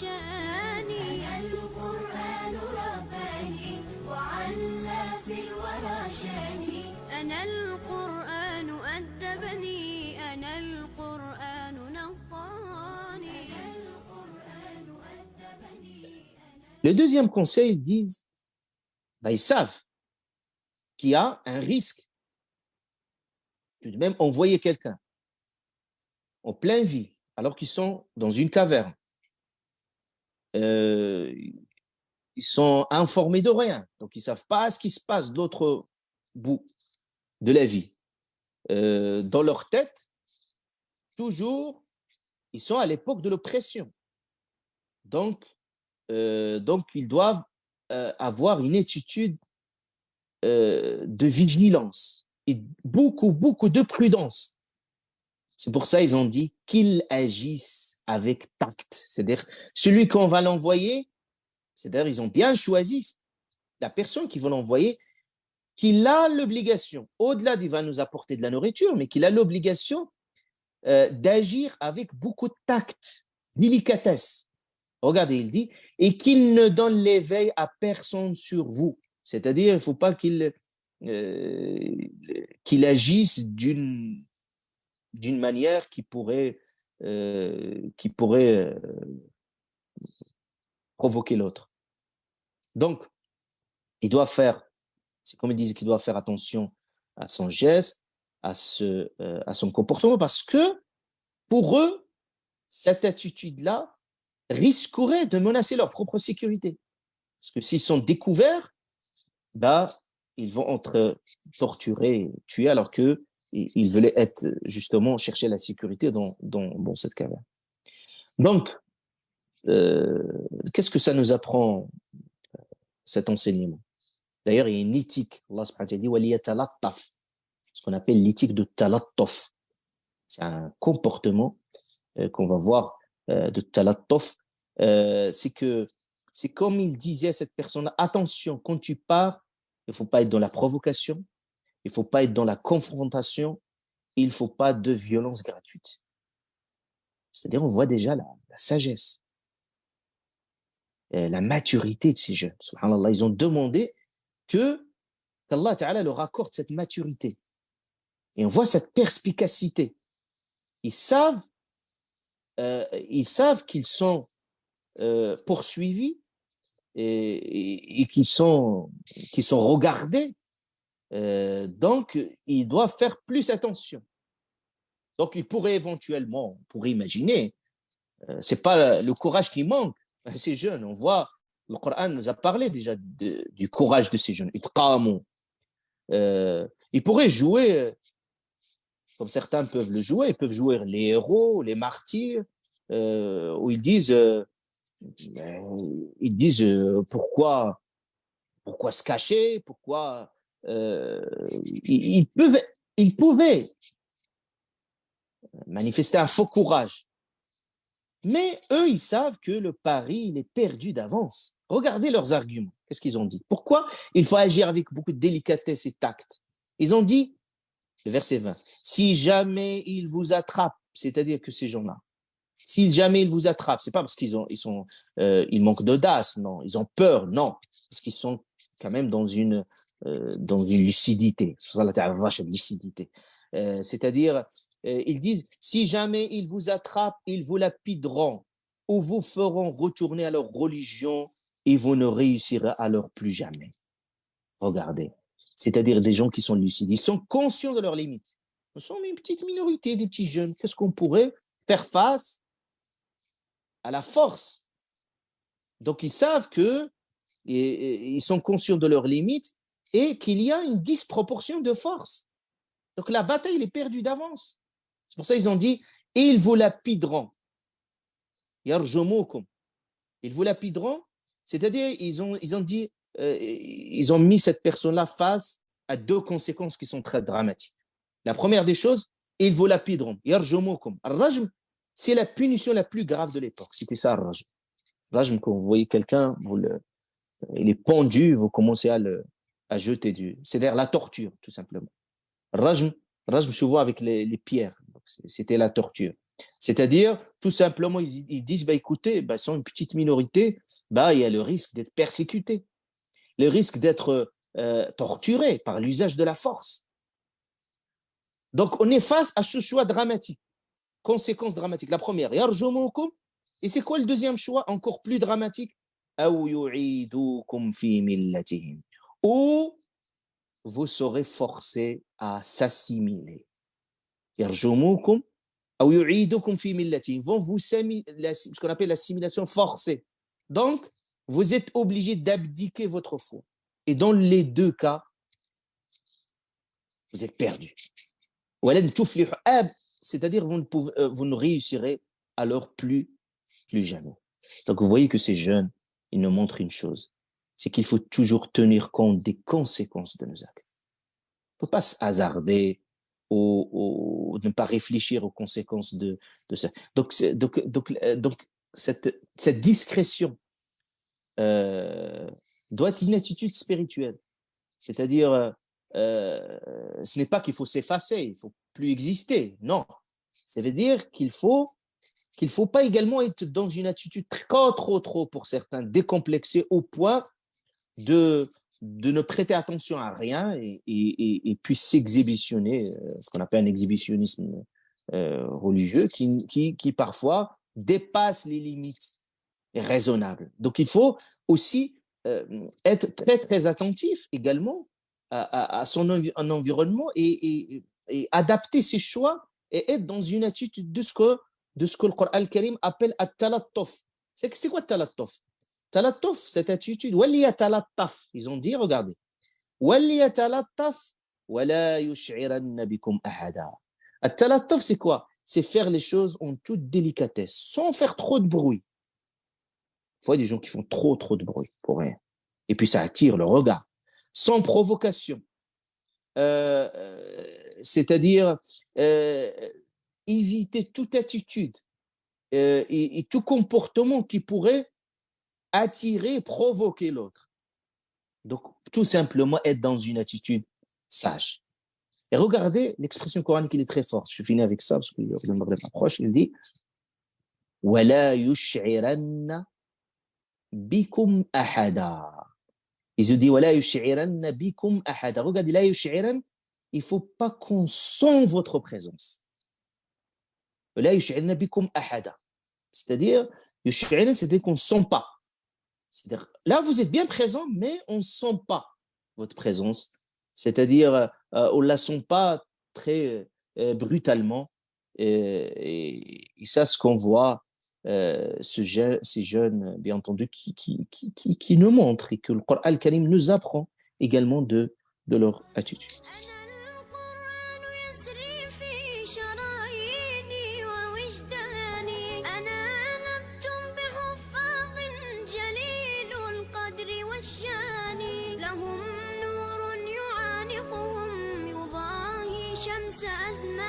شاني. أنا القرآن رباني وعلى في الورى شاني. أنا القرآن أدبني. أنا القرآن نقاني. أنا القرآن أدبني. Le deuxième conseil, ils disent, ils savent qu'il y a un risque. Tout de même, envoyer quelqu'un en pleine ville, alors qu'ils sont dans une caverne. Ils sont informés de rien, donc ils ne savent pas ce qui se passe de l'autre bout de la vie. Dans leur tête, toujours, ils sont à l'époque de l'oppression. Donc ils doivent avoir une attitude de vigilance et beaucoup de prudence. C'est pour ça qu'ils ont dit qu'ils agissent avec tact. C'est-à-dire, celui qu'on va l'envoyer, c'est-à-dire ils ont bien choisi la personne qui va l'envoyer, qu'il a l'obligation, au-delà d'il va nous apporter de la nourriture, mais qu'il a l'obligation d'agir avec beaucoup de tact, délicatesse. Regardez, il dit, et qu'il ne donne l'éveil à personne sur vous. C'est-à-dire, il ne faut pas qu'il agisse d'une manière qui pourrait provoquer l'autre. Donc, il doit faire, c'est comme ils disent qu'il doit faire attention à son geste, à son comportement, parce que pour eux, cette attitude-là risquerait de menacer leur propre sécurité. Parce que s'ils sont découverts, ils vont être torturés, tués, alors qu'ils voulaient être justement chercher la sécurité dans cette caverne. Donc, qu'est-ce que ça nous apprend, cet enseignement? D'ailleurs, il y a une éthique. Allah subhanahu wa ta'ala dit ce qu'on appelle l'éthique de talattuf. C'est un comportement qu'on va voir de talattuf. C'est comme il disait à cette personne, attention, quand tu pars, il ne faut pas être dans la provocation, il ne faut pas être dans la confrontation, il ne faut pas de violence gratuite. C'est-à-dire, on voit déjà la sagesse, la maturité de ces jeunes. Subhanallah, ils ont demandé qu'Allah Ta'ala leur accorde cette maturité. Et on voit cette perspicacité. Ils savent qu'ils sont poursuivis et qu'ils sont regardés. Donc, ils doivent faire plus attention. Donc, ils pourraient éventuellement, on pourrait imaginer, c'est pas le courage qui manque à ces jeunes. On voit, le Coran nous a parlé déjà du courage de ces jeunes. Ils pourraient jouer, comme certains peuvent le jouer, ils peuvent jouer les héros, les martyrs, où ils disent pourquoi se cacher, pourquoi ils pouvaient manifester un faux courage. Mais eux, ils savent que le pari, il est perdu d'avance. Regardez leurs arguments. Qu'est-ce qu'ils ont dit? Pourquoi il faut agir avec beaucoup de délicatesse et tact? Ils ont dit, le verset 20, si jamais ils vous attrapent, c'est-à-dire que ces gens-là, si jamais ils vous attrapent, c'est pas parce qu'ils manquent d'audace, non, ils ont peur, non, parce qu'ils sont quand même dans une lucidité. C'est pour ça que la vache de lucidité. C'est-à-dire, ils disent, si jamais ils vous attrapent, ils vous lapideront ou vous feront retourner à leur religion et vous ne réussirez alors plus jamais. Regardez. C'est-à-dire des gens qui sont lucides. Ils sont conscients de leurs limites. Nous sommes une petite minorité, des petits jeunes. Qu'est-ce qu'on pourrait faire face à la force? Donc, ils savent ils sont conscients de leurs limites et qu'il y a une disproportion de force. Donc, la bataille, elle est perdue d'avance. C'est pour ça qu'ils ont dit, ils vous lapideront. Yarjumukum. Ils vous lapideront. C'est-à-dire, ils ont dit, ils ont mis cette personne-là face à deux conséquences qui sont très dramatiques. La première des choses, ils vous lapideront. Yarjumukum. Ar-rajm, c'est la punition la plus grave de l'époque. C'était ça, ar-rajm. Rajm, quand vous voyez quelqu'un, il est pendu, vous commencez à jeter c'est-à-dire la torture, tout simplement. Rajm souvent avec les pierres. Donc, c'était la torture. C'est-à-dire, tout simplement, ils disent, écoutez, ils sont une petite minorité, il y a le risque d'être persécuté, le risque d'être torturé par l'usage de la force. Donc, on est face à ce choix dramatique, conséquences dramatiques. La première, yarjumukum, et c'est quoi le deuxième choix, encore plus dramatique? Aw yu'idukum fi millatihim. Ou vous serez forcé à s'assimiler. Yarjumukum aw yu'idukum fi millatihim. Vont vous ce qu'on appelle l'assimilation forcée. Donc, vous êtes obligé d'abdiquer votre foi. Et dans les deux cas, vous êtes perdu. C'est-à-dire vous ne réussirez alors plus jamais. Donc vous voyez que ces jeunes, ils nous montrent une chose, c'est qu'il faut toujours tenir compte des conséquences de nos actes. Il ne faut pas se hasarder ou ne pas réfléchir aux conséquences de ça. Donc cette discrétion doit être une attitude spirituelle. C'est-à-dire, ce n'est pas qu'il faut s'effacer, il ne faut plus exister. Non, ça veut dire qu'il faut pas également être dans une attitude trop pour certains, décomplexée au point de ne prêter attention à rien et puis s'exhibitionner, ce qu'on appelle un exhibitionnisme religieux qui parfois dépasse les limites raisonnables. Donc il faut aussi être très attentif également à son environnement et adapter ses choix et être dans une attitude de ce que le Coran al-Karim appelle at-talattuf. C'est quoi at-talattuf? Talattuf, cette attitude, waliyatalattaf, ils ont dit, regardez, waliyatalattaf wala yush'iranna bikum ahada. At-talattuf, c'est quoi? C'est faire les choses en toute délicatesse, sans faire trop de bruit. Il faut des gens qui font trop de bruit pour rien. Et puis ça attire le regard, sans provocation. C'est-à-dire éviter toute attitude et tout comportement qui pourrait attirer, provoquer l'autre. Donc, tout simplement être dans une attitude sage. Et regardez, l'expression coranique, elle est très forte. Je finis avec ça parce que le Maghreb approche. Il dit « وَلَا يُشْعِرَنَّ بِكُمْ أَحَدًا » Il se dit « وَلَا يُشْعِرَنَّ بِكُمْ أَحَدًا » Regardez, « لَا يُشْعِرَنَّ » il ne faut pas qu'on sente votre présence. « وَلَا يُشْعِرَنَّ بِكُمْ أَحَدًا » C'est-à-dire, « يُشْعِرَنَّ » c'est-à-dire qu'on ne sent pas. C'est-à-dire, là, vous êtes bien présent, mais on ne sent pas votre présence. C'est-à-dire, on ne la sent pas très brutalement. Et ça, ce qu'on voit, ces jeunes, bien entendu, qui nous montrent et que le Coran al-Karim nous apprend également de leur attitude. لهم نور يعانقهم يضاهي شمس أزمان